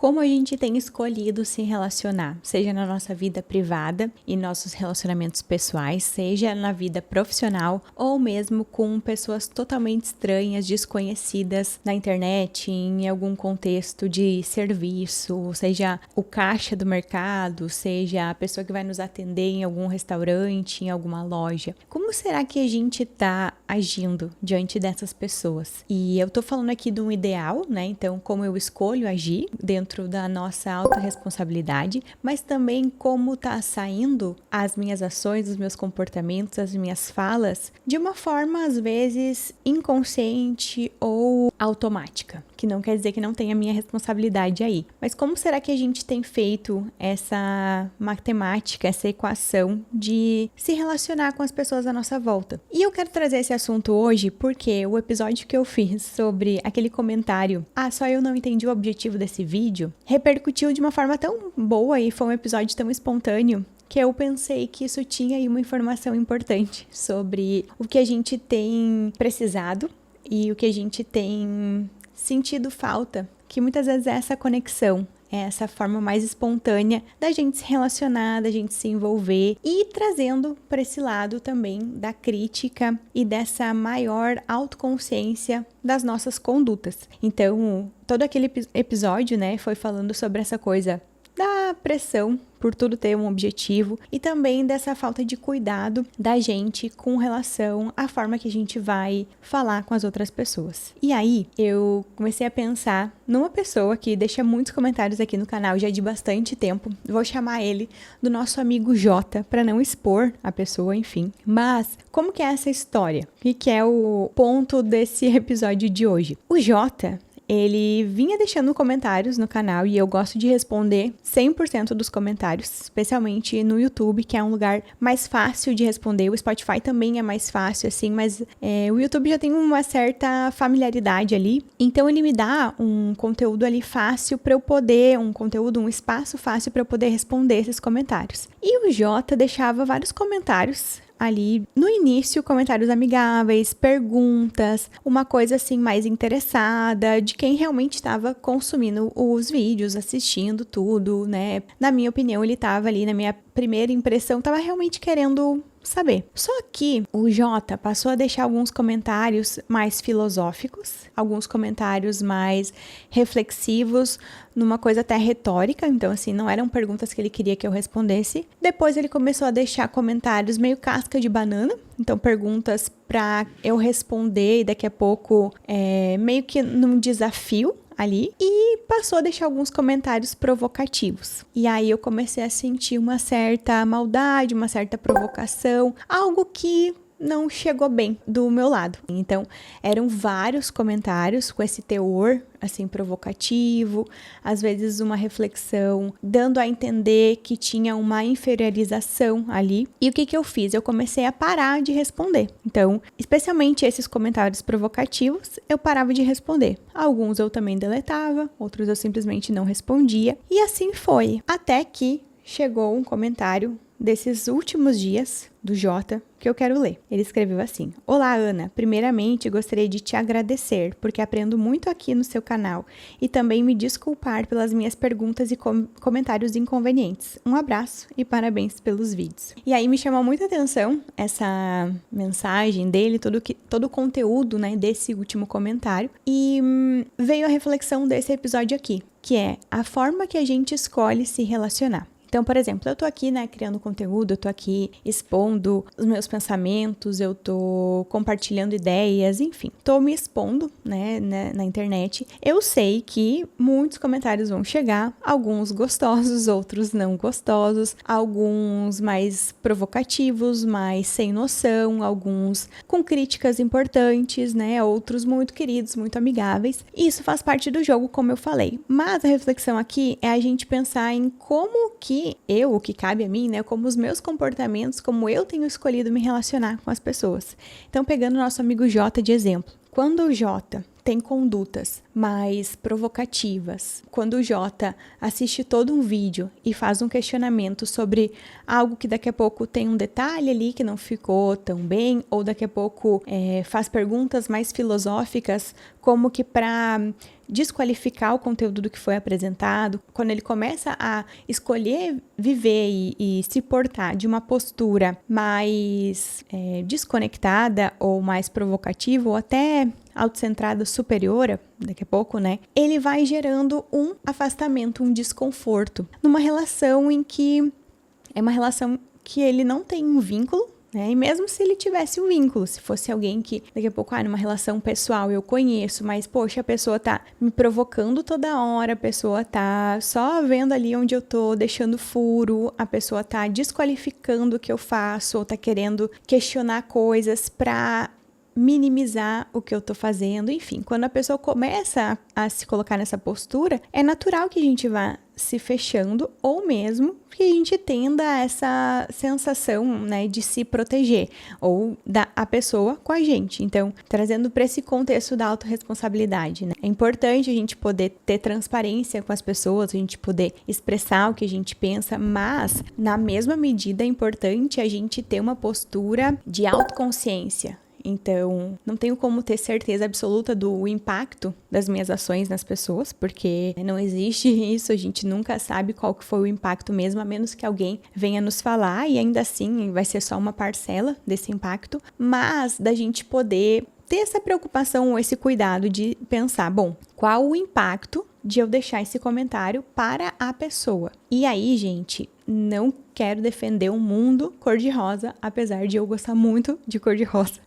como a gente tem escolhido se relacionar, seja na nossa vida privada e nossos relacionamentos pessoais, seja na vida profissional ou mesmo com pessoas totalmente estranhas, desconhecidas na internet, em algum contexto de serviço, seja o caixa do mercado, seja a pessoa que vai nos atender em algum restaurante, em alguma loja. Como será que a gente está agindo diante dessas pessoas? E eu tô falando aqui de um ideal, né? Então, como eu escolho agir dentro da nossa autorresponsabilidade, mas também como tá saindo as minhas ações, os meus comportamentos, as minhas falas de uma forma, às vezes, inconsciente ou automática, que não quer dizer que não tenha minha responsabilidade aí. Mas como será que a gente tem feito essa matemática, essa equação de se relacionar com as pessoas à nossa volta? E eu quero trazer esse assunto hoje porque o episódio que eu fiz sobre aquele comentário, só eu não entendi o objetivo desse vídeo, repercutiu de uma forma tão boa e foi um episódio tão espontâneo que eu pensei que isso tinha aí uma informação importante sobre o que a gente tem precisado e o que a gente tem sentido falta, que muitas vezes é essa conexão, é essa forma mais espontânea da gente se relacionar, da gente se envolver e trazendo para esse lado também da crítica e dessa maior autoconsciência das nossas condutas. Então, todo aquele episódio, né, foi falando sobre essa coisa da pressão por tudo ter um objetivo e também dessa falta de cuidado da gente com relação à forma que a gente vai falar com as outras pessoas. E aí, eu comecei a pensar numa pessoa que deixa muitos comentários aqui no canal já de bastante tempo. Vou chamar ele do nosso amigo Jota, para não expor a pessoa, enfim. Mas, como que é essa história? O que é o ponto desse episódio de hoje? O Jota, ele vinha deixando comentários no canal e eu gosto de responder 100% dos comentários, especialmente no YouTube, que é um lugar mais fácil de responder. O Spotify também é mais fácil, assim, mas o YouTube já tem uma certa familiaridade ali. Então, ele me dá um conteúdo ali fácil para eu poder, um espaço fácil para eu poder responder esses comentários. E o Jota deixava vários comentários ali no início, comentários amigáveis, perguntas, uma coisa assim mais interessada de quem realmente estava consumindo os vídeos, assistindo tudo, né? Na minha opinião, ele estava ali, na minha primeira impressão, estava realmente querendo saber. Só que o Jota passou a deixar alguns comentários mais filosóficos, alguns comentários mais reflexivos, numa coisa até retórica, então assim, não eram perguntas que ele queria que eu respondesse. Depois ele começou a deixar comentários meio casca de banana, então perguntas para eu responder e daqui a pouco meio que num desafio ali, e passou a deixar alguns comentários provocativos. E aí eu comecei a sentir uma certa maldade, uma certa provocação, algo que não chegou bem do meu lado. Então, eram vários comentários com esse teor, assim, provocativo, às vezes uma reflexão, dando a entender que tinha uma inferiorização ali. E o que eu fiz? Eu comecei a parar de responder. Então, especialmente esses comentários provocativos, eu parava de responder. Alguns eu também deletava, outros eu simplesmente não respondia. E assim foi, até que chegou um comentário desses últimos dias do Jota que eu quero ler. Ele escreveu assim: Olá, Ana. Primeiramente, gostaria de te agradecer porque aprendo muito aqui no seu canal e também me desculpar pelas minhas perguntas e comentários inconvenientes. Um abraço e parabéns pelos vídeos. E aí me chamou muita atenção essa mensagem dele, todo o conteúdo, né, desse último comentário, e veio a reflexão desse episódio aqui, que é a forma que a gente escolhe se relacionar. Então, por exemplo, eu tô aqui, né, criando conteúdo, eu tô aqui expondo os meus pensamentos, eu tô compartilhando ideias, enfim, tô me expondo, né, na internet. Eu sei que muitos comentários vão chegar, alguns gostosos, outros não gostosos, alguns mais provocativos, mais sem noção, alguns com críticas importantes, né, outros muito queridos, muito amigáveis. Isso faz parte do jogo, como eu falei. Mas a reflexão aqui é a gente pensar em como que o que cabe a mim, né, como os meus comportamentos, como eu tenho escolhido me relacionar com as pessoas. Então, pegando o nosso amigo Jota de exemplo, quando o Jota tem condutas mais provocativas, quando o Jota assiste todo um vídeo e faz um questionamento sobre algo que daqui a pouco tem um detalhe ali que não ficou tão bem, ou daqui a pouco faz perguntas mais filosóficas, como que para desqualificar o conteúdo do que foi apresentado, quando ele começa a escolher viver e se portar de uma postura mais desconectada ou mais provocativa ou até autocentrada superior, daqui a pouco, né? Ele vai gerando um afastamento, um desconforto numa relação em que é uma relação que ele não tem um vínculo, né? E mesmo se ele tivesse um vínculo, se fosse alguém que daqui a pouco, numa relação pessoal eu conheço, mas poxa, a pessoa tá me provocando toda hora, a pessoa tá só vendo ali onde eu tô deixando furo, a pessoa tá desqualificando o que eu faço, ou tá querendo questionar coisas pra minimizar o que eu tô fazendo, enfim, quando a pessoa começa a se colocar nessa postura, é natural que a gente vá se fechando ou mesmo que a gente tenda a essa sensação, né, de se proteger ou a pessoa com a gente. Então, trazendo para esse contexto da autorresponsabilidade, né? É importante a gente poder ter transparência com as pessoas, a gente poder expressar o que a gente pensa, mas na mesma medida é importante a gente ter uma postura de autoconsciência. Então, não tenho como ter certeza absoluta do impacto das minhas ações nas pessoas, porque não existe isso, a gente nunca sabe qual que foi o impacto mesmo, a menos que alguém venha nos falar, e ainda assim vai ser só uma parcela desse impacto, mas da gente poder ter essa preocupação, esse cuidado de pensar, bom, qual o impacto de eu deixar esse comentário para a pessoa? E aí, gente, não quero defender um mundo cor-de-rosa, apesar de eu gostar muito de cor-de-rosa,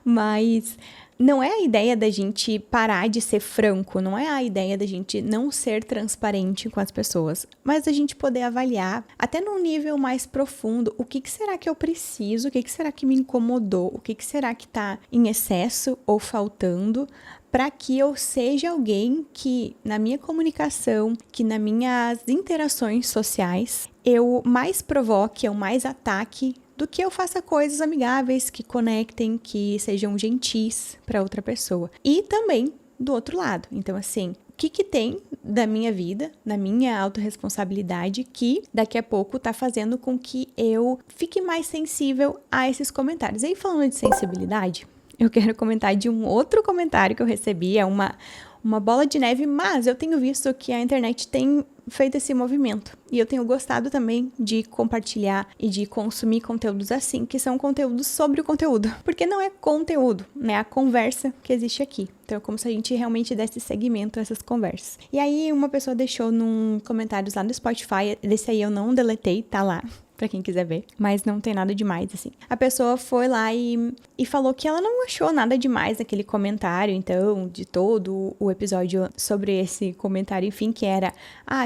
mas não é a ideia da gente parar de ser franco, não é a ideia da gente não ser transparente com as pessoas, mas a gente poder avaliar, até num nível mais profundo, o que será que eu preciso, o que será que me incomodou, o que será que está em excesso ou faltando, para que eu seja alguém que, na minha comunicação, que nas minhas interações sociais, eu mais provoque, eu mais ataque, do que eu faça coisas amigáveis, que conectem, que sejam gentis para outra pessoa. E também do outro lado. Então, assim, o que tem da minha vida, da minha autorresponsabilidade, que daqui a pouco tá fazendo com que eu fique mais sensível a esses comentários. E aí, falando de sensibilidade, eu quero comentar de um outro comentário que eu recebi, é uma bola de neve, mas eu tenho visto que a internet tem feito esse movimento. E eu tenho gostado também de compartilhar e de consumir conteúdos assim, que são conteúdos sobre o conteúdo. Porque não é conteúdo, né? É a conversa que existe aqui. Então é como se a gente realmente desse seguimento a essas conversas. E aí uma pessoa deixou num comentários lá no Spotify, desse aí eu não deletei, tá lá, pra quem quiser ver, mas não tem nada demais, assim. A pessoa foi lá e falou que ela não achou nada demais naquele comentário, então, de todo o episódio sobre esse comentário, enfim, que era,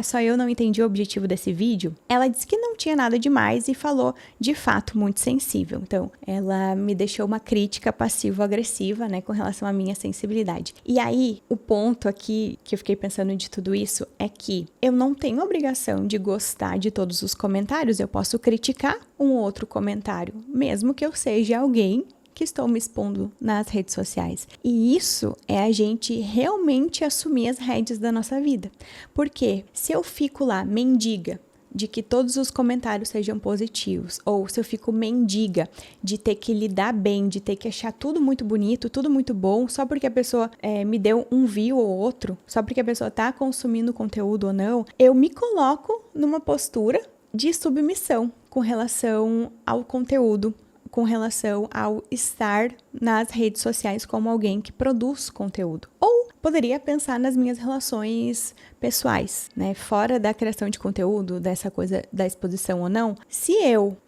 só eu não entendi o objetivo desse vídeo. Ela disse que não tinha nada demais e falou, de fato, muito sensível. Então, ela me deixou uma crítica passivo-agressiva, né, com relação à minha sensibilidade. E aí, o ponto aqui que eu fiquei pensando de tudo isso é que eu não tenho obrigação de gostar de todos os comentários, eu posso criticar um outro comentário, mesmo que eu seja alguém que estou me expondo nas redes sociais. E isso é a gente realmente assumir as rédeas da nossa vida. Porque se eu fico lá mendiga de que todos os comentários sejam positivos, ou se eu fico mendiga de ter que lidar bem, de ter que achar tudo muito bonito, tudo muito bom, só porque a pessoa me deu um view ou outro, só porque a pessoa está consumindo conteúdo ou não, eu me coloco numa postura de submissão com relação ao conteúdo, com relação ao estar nas redes sociais como alguém que produz conteúdo. Ou poderia pensar nas minhas relações pessoais, né? Fora da criação de conteúdo, dessa coisa da exposição ou não, se eu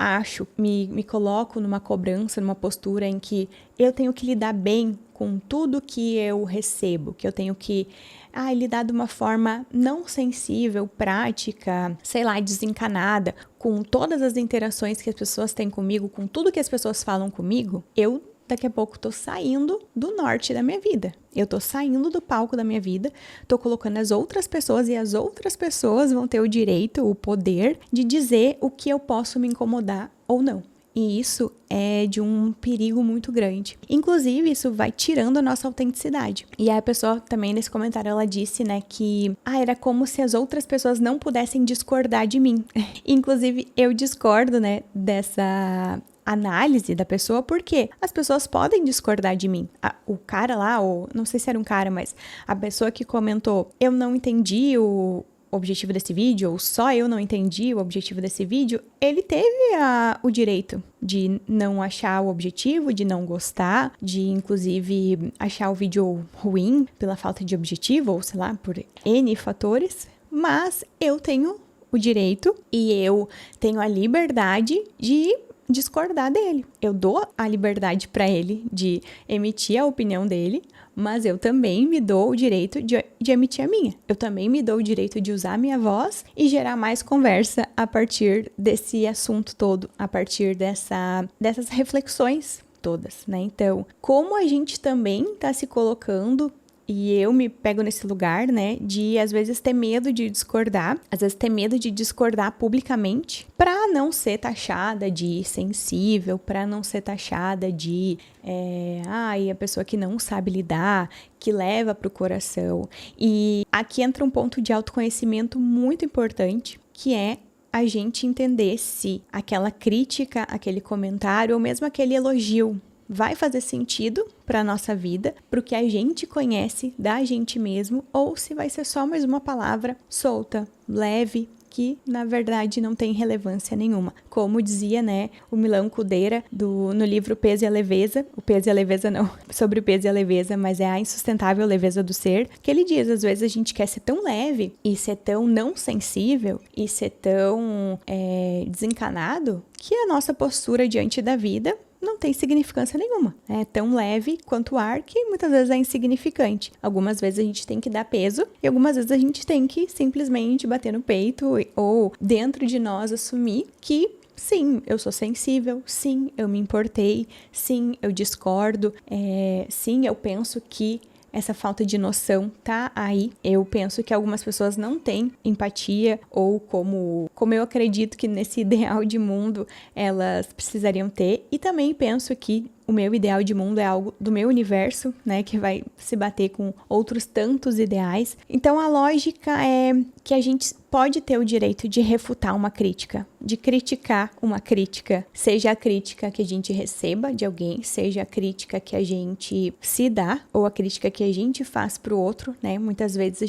me coloco numa cobrança, numa postura em que eu tenho que lidar bem com tudo que eu recebo, que eu tenho que lidar de uma forma não sensível, prática, sei lá, desencanada, com todas as interações que as pessoas têm comigo, com tudo que as pessoas falam comigo, eu daqui a pouco tô saindo do norte da minha vida. Eu tô saindo do palco da minha vida, tô colocando as outras pessoas e as outras pessoas vão ter o direito, o poder de dizer o que eu posso me incomodar ou não. E isso é de um perigo muito grande. Inclusive, isso vai tirando a nossa autenticidade. E aí a pessoa também nesse comentário, ela disse, né, que era como se as outras pessoas não pudessem discordar de mim. Inclusive, eu discordo, né, dessa análise da pessoa, porque as pessoas podem discordar de mim. O cara lá, ou não sei se era um cara, mas a pessoa que comentou, eu não entendi o objetivo desse vídeo, ou só eu não entendi o objetivo desse vídeo, ele teve o direito de não achar o objetivo, de não gostar, de inclusive achar o vídeo ruim pela falta de objetivo, ou sei lá, por N fatores, mas eu tenho o direito e eu tenho a liberdade de discordar dele. Eu dou a liberdade para ele de emitir a opinião dele, mas eu também me dou o direito de emitir a minha. Eu também me dou o direito de usar a minha voz e gerar mais conversa a partir desse assunto todo, a partir dessas reflexões todas, né? Então, como a gente também está se colocando, e eu me pego nesse lugar, né, de às vezes ter medo de discordar, às vezes ter medo de discordar publicamente, para não ser taxada de sensível, para não ser taxada de, a pessoa que não sabe lidar, que leva para o coração. E aqui entra um ponto de autoconhecimento muito importante, que é a gente entender se aquela crítica, aquele comentário ou mesmo aquele elogio vai fazer sentido para a nossa vida, para o que a gente conhece da gente mesmo, ou se vai ser só mais uma palavra solta, leve, que na verdade não tem relevância nenhuma. Como dizia, né, o Milan Kundera no livro Peso e a Leveza, o peso e a leveza não, sobre o peso e a leveza, mas é a insustentável leveza do ser, que ele diz, às vezes a gente quer ser tão leve e ser tão não sensível e ser tão desencanado que a nossa postura diante da vida não tem significância nenhuma. É tão leve quanto o ar que muitas vezes é insignificante. Algumas vezes a gente tem que dar peso e algumas vezes a gente tem que simplesmente bater no peito ou dentro de nós assumir que sim, eu sou sensível, sim, eu me importei, sim, eu discordo, sim, eu penso que essa falta de noção tá aí. Eu penso que algumas pessoas não têm empatia ou como eu acredito que nesse ideal de mundo elas precisariam ter. E também penso que o meu ideal de mundo é algo do meu universo, né, que vai se bater com outros tantos ideais. Então a lógica é que a gente pode ter o direito de refutar uma crítica, de criticar uma crítica, seja a crítica que a gente receba de alguém, seja a crítica que a gente se dá ou a crítica que a gente faz pro outro, né? Muitas vezes a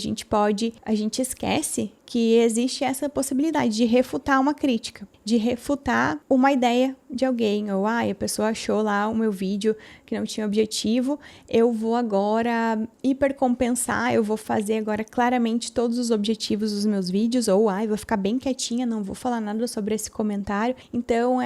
gente esquece que existe essa possibilidade de refutar uma crítica, de refutar uma ideia de alguém, ou a pessoa achou lá o meu vídeo que não tinha objetivo, eu vou agora hipercompensar, eu vou fazer agora claramente todos os objetivos dos meus vídeos, ou eu vou ficar bem quietinha, não vou falar nada sobre esse comentário. Então,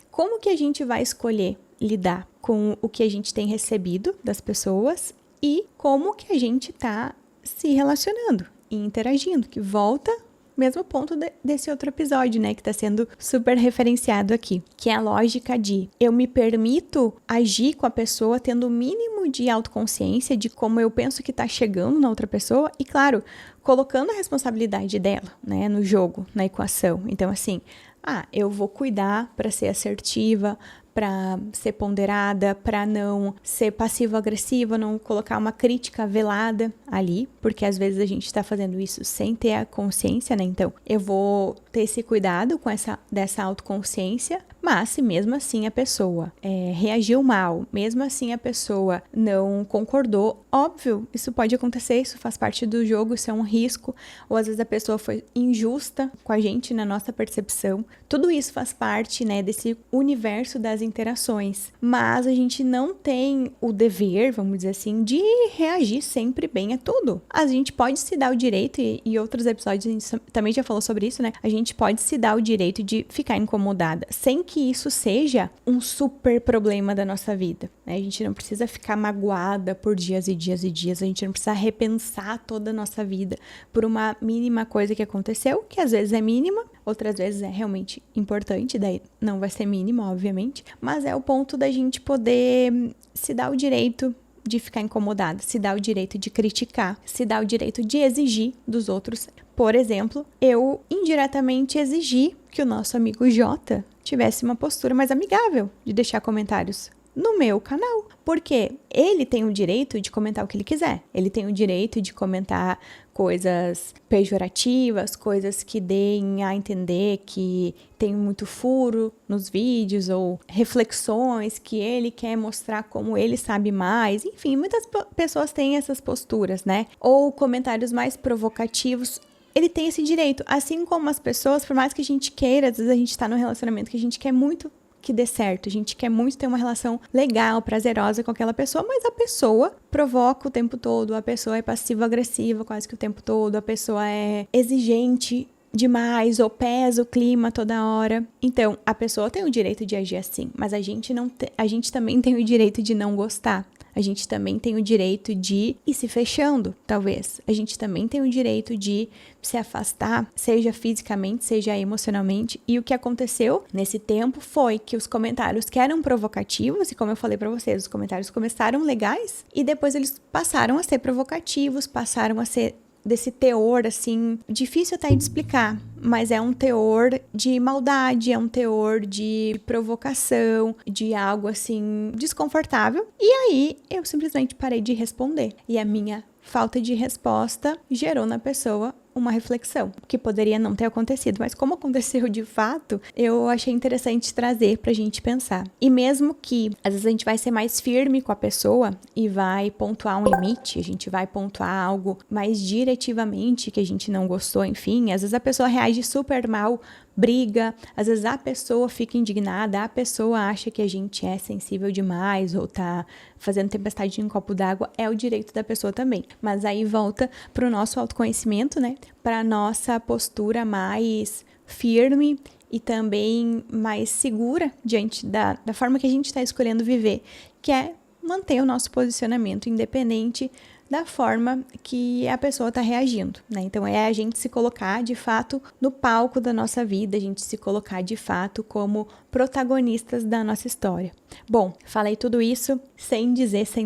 como que a gente vai escolher lidar com o que a gente tem recebido das pessoas e como que a gente tá se relacionando e interagindo, que volta mesmo ponto desse outro episódio, né, que tá sendo super referenciado aqui, que é a lógica de eu me permito agir com a pessoa tendo o mínimo de autoconsciência de como eu penso que tá chegando na outra pessoa e, claro, colocando a responsabilidade dela, né, no jogo, na equação. Então, assim, eu vou cuidar para ser assertiva, para ser ponderada, para não ser passivo-agressiva, não colocar uma crítica velada ali, porque às vezes a gente está fazendo isso sem ter a consciência, né? Então, eu vou ter esse cuidado com dessa autoconsciência, mas se mesmo assim a pessoa reagiu mal, mesmo assim a pessoa não concordou, óbvio, isso pode acontecer, isso faz parte do jogo, isso é um risco, ou às vezes a pessoa foi injusta com a gente na nossa percepção, tudo isso faz parte, né, desse universo das interações, mas a gente não tem o dever, vamos dizer assim, de reagir sempre bem a tudo. A gente pode se dar o direito, e outros episódios a gente também já falou sobre isso, né, a gente pode se dar o direito de ficar incomodada, sem que isso seja um super problema da nossa vida, né? A gente não precisa ficar magoada por dias e dias e dias, a gente não precisa repensar toda a nossa vida por uma mínima coisa que aconteceu, que às vezes é mínima, outras vezes é realmente importante, daí não vai ser mínima, obviamente, mas é o ponto da gente poder se dar o direito de ficar incomodada, se dar o direito de criticar, se dar o direito de exigir dos outros. Por exemplo, eu indiretamente exigi que o nosso amigo Jota tivesse uma postura mais amigável de deixar comentários no meu canal, porque ele tem o direito de comentar o que ele quiser, ele tem o direito de comentar coisas pejorativas, coisas que deem a entender que tem muito furo nos vídeos ou reflexões que ele quer mostrar como ele sabe mais, enfim, muitas pessoas têm essas posturas, né? Ou comentários mais provocativos. Ele tem esse direito, assim como as pessoas, por mais que a gente queira, às vezes a gente tá num relacionamento que a gente quer muito que dê certo, a gente quer muito ter uma relação legal, prazerosa com aquela pessoa, mas a pessoa provoca o tempo todo, a pessoa é passivo-agressiva quase que o tempo todo, a pessoa é exigente demais ou pesa o clima toda hora. Então, a pessoa tem o direito de agir assim, mas a gente também tem o direito de não gostar. A gente também tem o direito de ir se fechando, talvez. A gente também tem o direito de se afastar, seja fisicamente, seja emocionalmente. E o que aconteceu nesse tempo foi que os comentários que eram provocativos, e como eu falei pra vocês, os comentários começaram legais e depois eles passaram a ser provocativos, passaram a ser desse teor, assim, difícil até de explicar, mas é um teor de maldade, é um teor de provocação, de algo, assim, desconfortável. E aí, eu simplesmente parei de responder. E a minha falta de resposta gerou na pessoa uma reflexão, que poderia não ter acontecido, mas como aconteceu de fato, eu achei interessante trazer pra gente pensar. E mesmo que, às vezes, a gente vai ser mais firme com a pessoa e vai pontuar um limite, a gente vai pontuar algo mais diretivamente que a gente não gostou, enfim, às vezes a pessoa reage super mal, briga, às vezes a pessoa fica indignada, a pessoa acha que a gente é sensível demais ou tá fazendo tempestade em um copo d'água, é o direito da pessoa também. Mas aí volta pro nosso autoconhecimento, né? Pra nossa postura mais firme e também mais segura diante da forma que a gente está escolhendo viver, que é manter o nosso posicionamento independente da forma que a pessoa está reagindo, né? Então, é a gente se colocar, de fato, no palco da nossa vida, a gente se colocar, de fato, como protagonistas da nossa história. Bom, falei tudo isso sem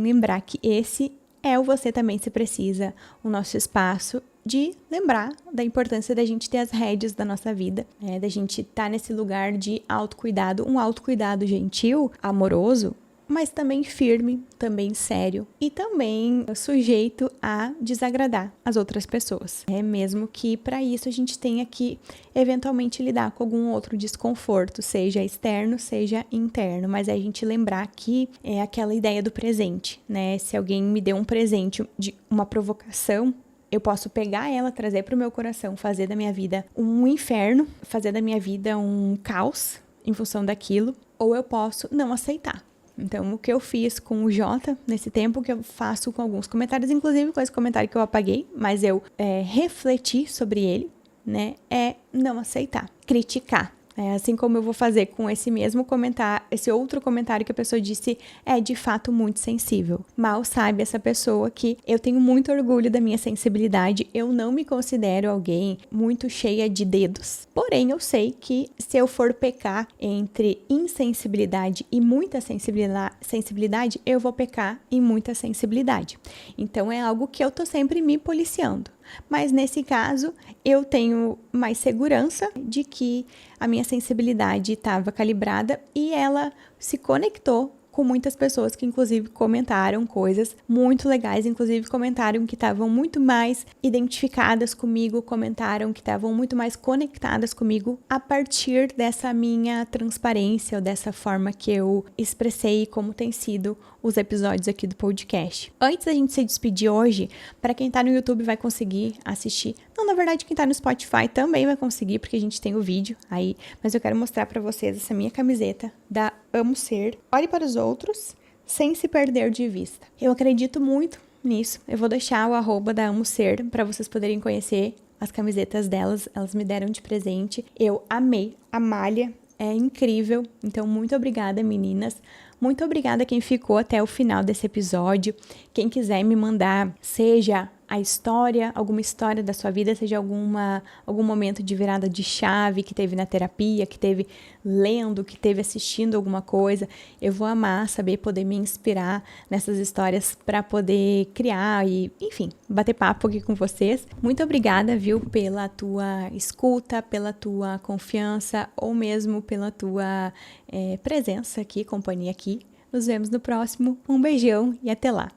lembrar que esse é o Você Também Se Precisa, o nosso espaço de lembrar da importância da gente ter as rédeas da nossa vida, né? Da gente estar nesse lugar de autocuidado, um autocuidado gentil, amoroso, mas também firme, também sério e também sujeito a desagradar as outras pessoas. É mesmo que para isso a gente tenha que eventualmente lidar com algum outro desconforto, seja externo, seja interno, mas é a gente lembrar que é aquela ideia do presente, né? Se alguém me deu um presente de uma provocação, eu posso pegar ela, trazer para o meu coração, fazer da minha vida um inferno, fazer da minha vida um caos em função daquilo, ou eu posso não aceitar. Então, o que eu fiz com o Jota nesse tempo, que eu faço com alguns comentários, inclusive com esse comentário que eu apaguei, mas eu refleti sobre ele, né, é não aceitar, criticar. Assim como eu vou fazer com esse mesmo comentário, esse outro comentário que a pessoa disse é de fato muito sensível. Mal sabe essa pessoa que eu tenho muito orgulho da minha sensibilidade, eu não me considero alguém muito cheia de dedos. Porém, eu sei que se eu for pecar entre insensibilidade e muita sensibilidade, eu vou pecar em muita sensibilidade. Então, é algo que eu tô sempre me policiando. Mas nesse caso, eu tenho mais segurança de que a minha sensibilidade estava calibrada e ela se conectou com muitas pessoas que inclusive comentaram coisas muito legais, inclusive comentaram que estavam muito mais identificadas comigo, comentaram que estavam muito mais conectadas comigo a partir dessa minha transparência ou dessa forma que eu expressei como tem sido os episódios aqui do podcast. Antes da gente se despedir hoje, para quem tá no YouTube vai conseguir assistir. Não, na verdade, quem tá no Spotify também vai conseguir, porque a gente tem o vídeo aí, mas eu quero mostrar para vocês essa minha camiseta da Amo Ser. Olhe para os outros, sem se perder de vista. Eu acredito muito nisso. Eu vou deixar o @ da Amo Ser para vocês poderem conhecer as camisetas delas. Elas me deram de presente. Eu amei. A malha é incrível. Então, muito obrigada, meninas. Muito obrigada a quem ficou até o final desse episódio. Quem quiser me mandar, seja a história, alguma história da sua vida, seja algum momento de virada de chave que teve na terapia, que teve lendo, que teve assistindo alguma coisa, eu vou amar saber poder me inspirar nessas histórias para poder criar e, enfim, bater papo aqui com vocês. Muito obrigada, viu, pela tua escuta, pela tua confiança ou mesmo pela tua presença aqui, companhia aqui Nos vemos no próximo. Um beijão e até lá!